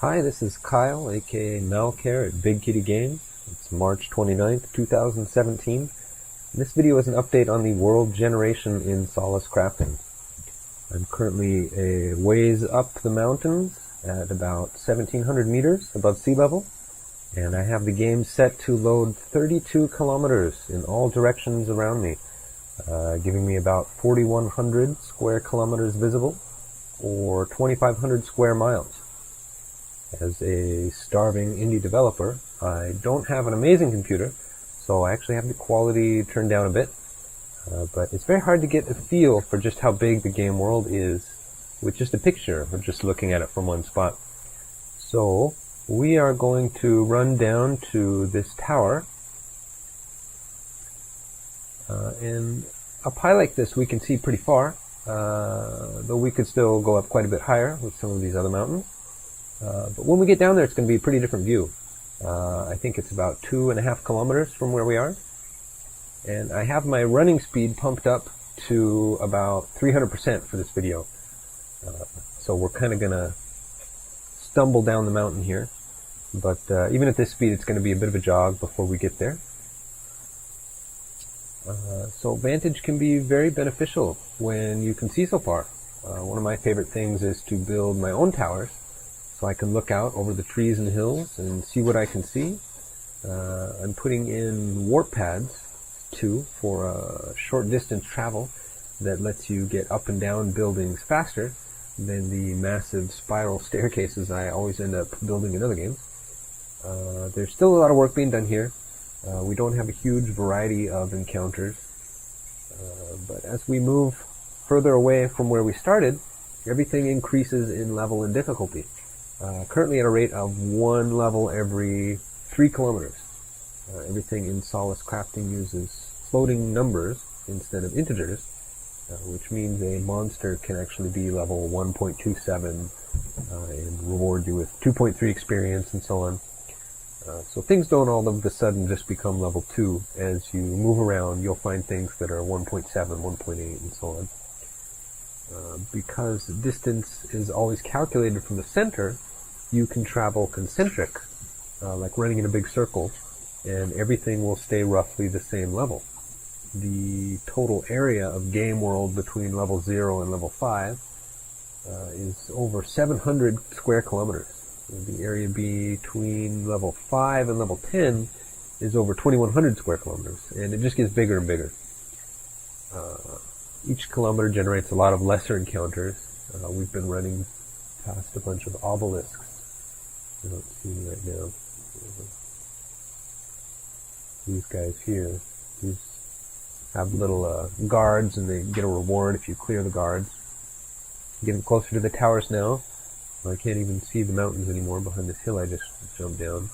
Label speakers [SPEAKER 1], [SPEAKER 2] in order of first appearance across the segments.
[SPEAKER 1] Hi, this is Kyle, aka Malcare at Big Kitty Games. It's March 29th, 2017. This video is an update on the world generation in Solace crafting. I'm currently a ways up the mountains at about 1,700 meters above sea level, and I have the game set to load 32 kilometers in all directions around me, giving me about 4,100 square kilometers visible, or 2,500 square miles. As a starving indie developer, I don't have an amazing computer, so I actually have the quality turned down a bit. But it's very hard to get a feel for just how big the game world is with just a picture or just looking at it from one spot. So we are going to run down to this tower, and up high like this we can see pretty far, though we could still go up quite a bit higher with some of these other mountains. But when we get down there, it's going to be a pretty different view. I think it's about 2.5 kilometers from where we are. And I have my running speed pumped up to about 300% for this video. So we're kind of going to stumble down the mountain here. But even at this speed, it's going to be a bit of a jog before we get there. So vantage can be very beneficial when you can see so far. One of my favorite things is to build my own towers, so I can look out over the trees and hills and see what I can see. I'm putting in warp pads too for a short distance travel that lets you get up and down buildings faster than the massive spiral staircases I always end up building in other games. There's still a lot of work being done here. We don't have a huge variety of encounters, but as we move further away from where we started, everything increases in level and difficulty. Currently at a rate of 1 level every 3 kilometers. Everything in Solace crafting uses floating numbers instead of integers, which means a monster can actually be level 1.27 and reward you with 2.3 experience and so on. So things don't all of a sudden just become level 2. As you move around, you'll find things that are 1.7, 1.8, and so on. Because distance is always calculated from the center, you can travel concentric, like running in a big circle, and everything will stay roughly the same level. The total area of game world between level 0 and level 5 is over 700 square kilometers. The area between level 5 and level 10 is over 2,100 square kilometers, and it just gets bigger and bigger. Each kilometer generates a lot of lesser encounters. We've been running past a bunch of obelisks. I don't see them right now. These guys here, these have little guards, and they get a reward if you clear the guards. Getting closer to the towers now. I can't even see the mountains anymore behind this hill I just jumped down.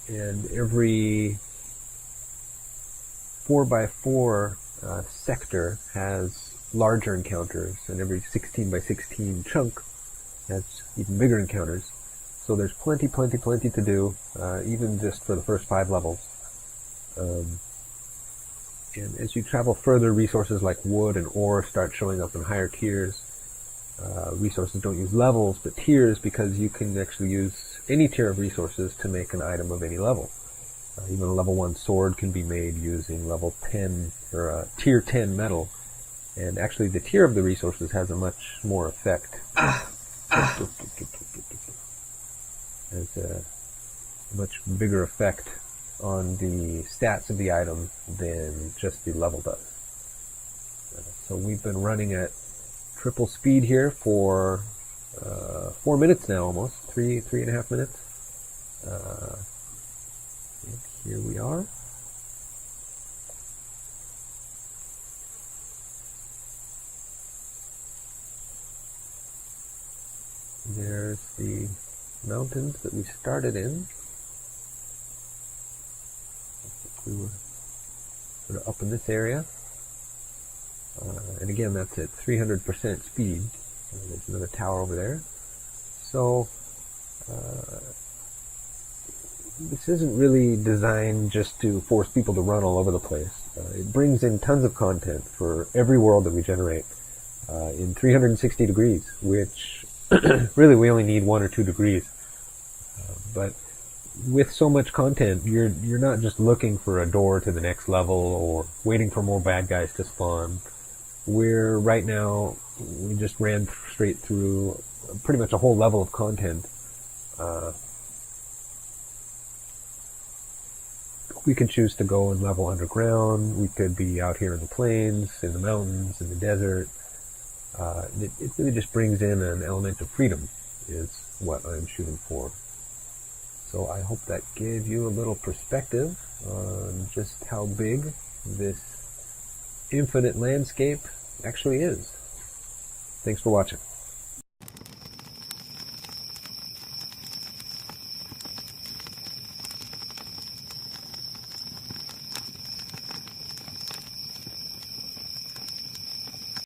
[SPEAKER 1] And every 4x4 sector has larger encounters, and every 16x16 chunk has even bigger encounters. So there's plenty to do, even just for the first 5 levels. And as you travel further, resources like wood and ore start showing up in higher tiers. Resources don't use levels, but tiers, because you can actually use any tier of resources to make an item of any level. Even a level 1 sword can be made using level 10 or tier 10 metal, and actually the tier of the resources has a much more effect. Has a much bigger effect on the stats of the item than just the level does. So we've been running at triple speed here for 4 minutes now, almost 3.5 minutes. And here we are. There's the mountains that we started in. We were sort of up in this area. And again, that's at 300% speed. There's another tower over there. So, this isn't really designed just to force people to run all over the place. It brings in tons of content for every world that we generate in 360 degrees, which Really, we only need 1 or 2 degrees. But with so much content, you're not just looking for a door to the next level or waiting for more bad guys to spawn. Right now, we just ran straight through pretty much a whole level of content. We could choose to go and level underground. We could be out here in the plains, in the mountains, in the desert. It really just brings in an element of freedom, is what I'm shooting for. So I hope that gave you a little perspective on just how big this infinite landscape actually is. Thanks for watching.